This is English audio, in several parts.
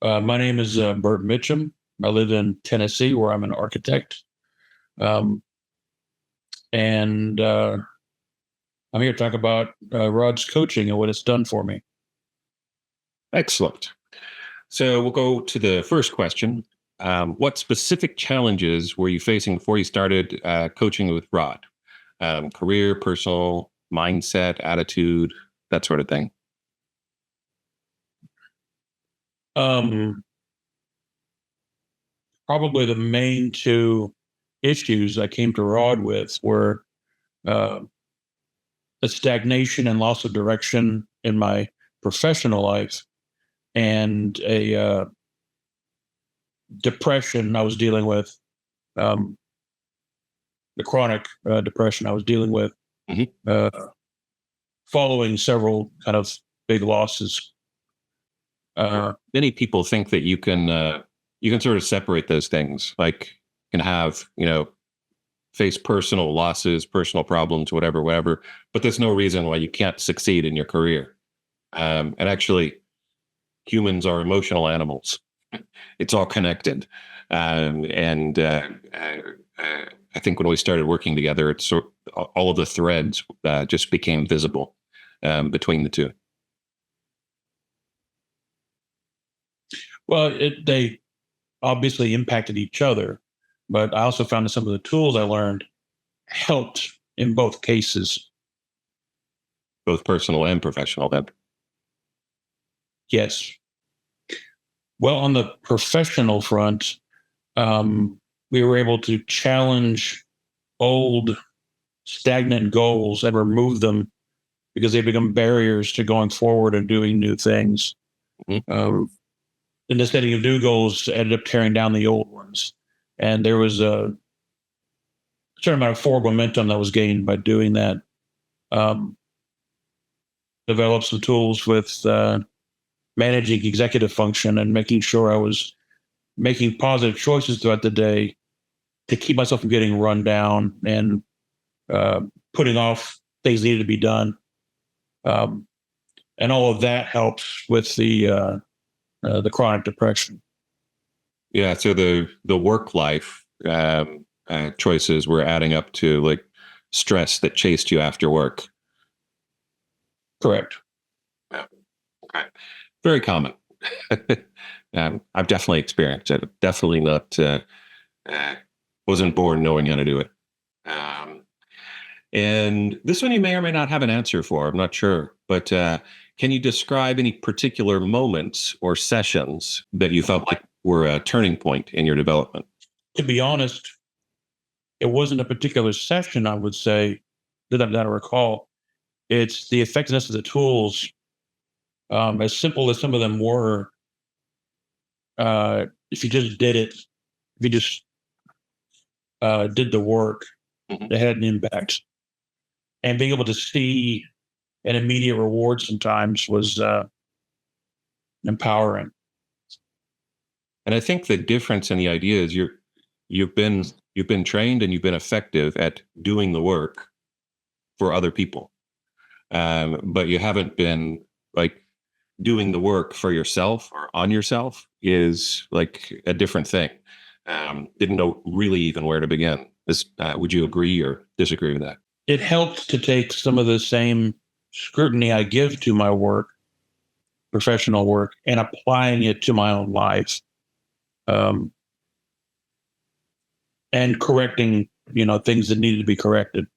My name is Bert Mitchum. I live in Tennessee, where I'm an architect, um, and I'm here to talk about Rod's coaching and what it's done for me. Excellent. So we'll go to the first question. What specific challenges were you facing before you started coaching with Rod? Career, personal, mindset, attitude, that sort of thing. Um, Probably the main two issues I came to Rod with were uh, a stagnation and loss of direction in my professional life, and a depression I was dealing with, um, the chronic depression I was dealing with, Mhm. uh, following several kind of big losses. Many people think that you can sort of separate those things, like you can have face personal losses, personal problems, whatever, but there's no reason why you can't succeed in your career. And actually, humans are emotional animals. It's all connected. And I think when we started working together, all of the threads just became visible between the two. Well, they obviously impacted each other, but I also found that some of the tools I learned helped in both cases. Both personal and professional. Then, Yes. Well, on the professional front, we were able to challenge old stagnant goals and remove them because they become barriers to going forward and doing new things. Mhm. In the setting of new goals, ended up tearing down the old ones. And there was a certain amount of forward momentum that was gained by doing that. Um, Developed some tools with managing executive function and making sure I was making positive choices throughout the day to keep myself from getting run down and uh, putting off things that needed to be done. Um, and all of that helps with the chronic depression. yeah. So the work life choices were adding up to like stress that chased you after work. Correct. Yeah. Okay. Very common. I've definitely experienced it. Definitely not. Uh, wasn't born knowing how to do it. Um, and this one you may or may not have an answer for. I'm not sure, but can you describe any particular moments or sessions that you felt like were a turning point in your development? To be honest, it wasn't a particular session, I would say, that I recall. It's the effectiveness of the tools. As simple as some of them were, if you just did it, if you just did the work, Mhm. it had an impact. And being able to see an immediate reward sometimes was empowering. And I think the difference in the idea is you've been you've been trained and you've been effective at doing the work for other people, but you haven't been like doing the work for yourself or on yourself is like a different thing. Didn't know really even where to begin. Would you agree or disagree with that? It helped to take some of the same scrutiny I give to my work, professional work, and applying it to my own life, um, and correcting, things that needed to be corrected.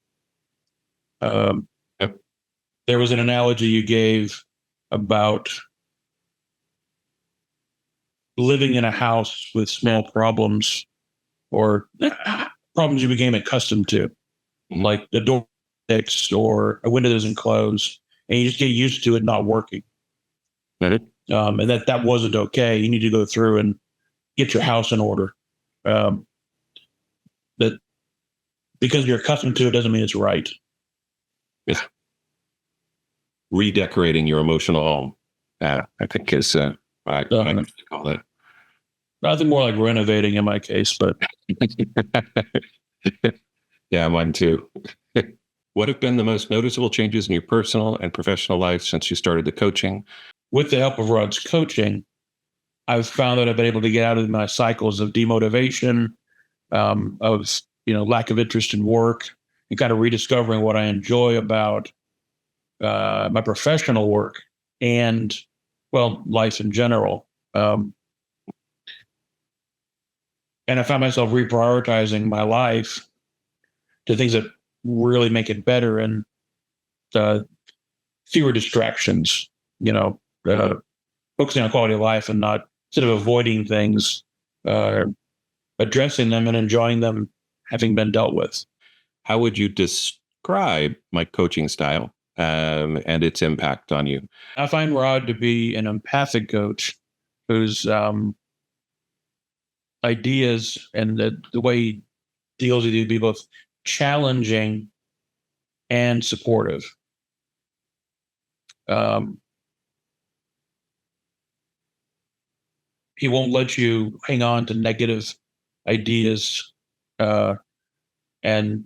Um, Yep. there was an analogy you gave about living in a house with small problems or problems you became accustomed to, Mhm. like the door fixed or a window doesn't close, and you just get used to it not working. That it? And that wasn't okay. You need to go through and get your house in order. Um, that because you're accustomed to it doesn't mean it's right. Yeah. Redecorating your emotional home. I think is I Uh, call that. Nothing more like renovating in my case, but Yeah, mine too. What have been the most noticeable changes in your personal and professional life since you started the coaching? with the help of Rod's coaching, I've found that I've been able to get out of my cycles of demotivation, of lack of interest in work, and kind of rediscovering what I enjoy about my professional work and, well, life in general. And I found myself reprioritizing my life to things that really make it better and fewer distractions, focusing on quality of life and not, instead of avoiding things, addressing them and enjoying them having been dealt with. How would you describe my coaching style and its impact on you? I find Rod to be an empathic coach whose ideas and the way he deals with you be both challenging and supportive. He won't let you hang on to negative ideas and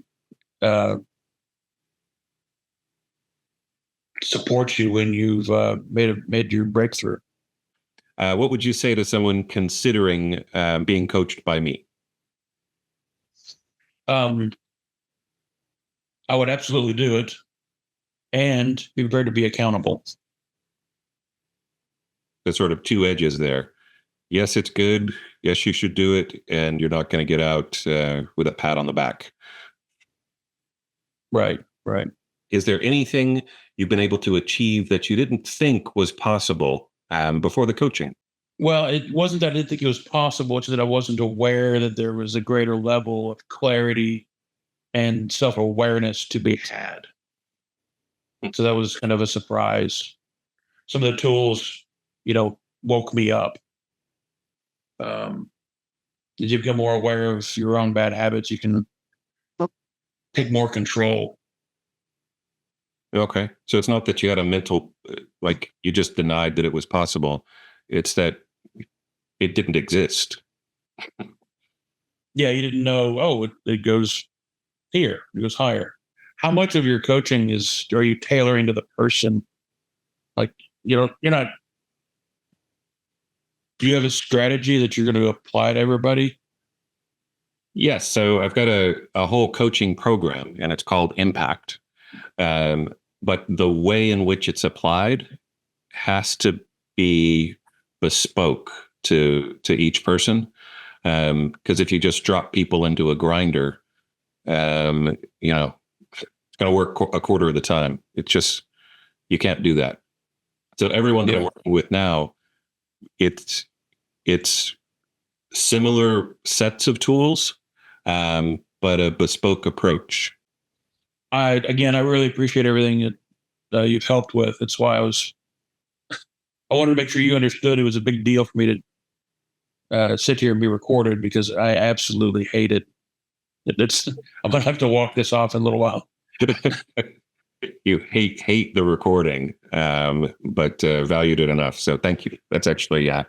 support you when you've made your breakthrough. What would you say to someone considering being coached by me? I would absolutely do it and be prepared to be accountable. There's sort of two edges there. Yes, it's good. Yes, you should do it. And you're not going to get out with a pat on the back. Right, right. Is there anything you've been able to achieve that you didn't think was possible before the coaching? Well, it wasn't that I didn't think it was possible. It's that I wasn't aware that there was a greater level of clarity and self-awareness to be had. So that was kind of a surprise. Some of the tools, woke me up. As you become more aware of your own bad habits, you can take more control. Okay. So it's not that you had a mental, like you just denied that it was possible. It's that it didn't exist. Yeah, you didn't know, it goes here, it goes higher. How much of your coaching are you tailoring to the person? Like, you're not, do you have a strategy that you're going to apply to everybody? Yes. So I've got a whole coaching program and it's called Impact. But the way in which it's applied has to be bespoke to each person. Because if you just drop people into a grinder, it's going to work a quarter of the time. It's just, you can't do that. So everyone that I'm working with now, it's similar sets of tools, but a bespoke approach. I really appreciate everything that you've helped with. That's why I wanted to make sure you understood it was a big deal for me to sit here and be recorded because I absolutely hate it. I'm going to have to walk this off in a little while. You hate the recording, but valued it enough. So thank you. That's actually, I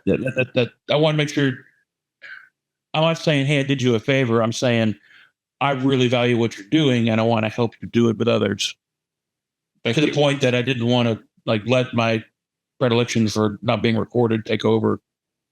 want to make sure. I'm not saying, hey, I did you a favor. I'm saying I really value what you're doing and I want to help you do it with others. To the point that I didn't want to let my predilection for not being recorded take over.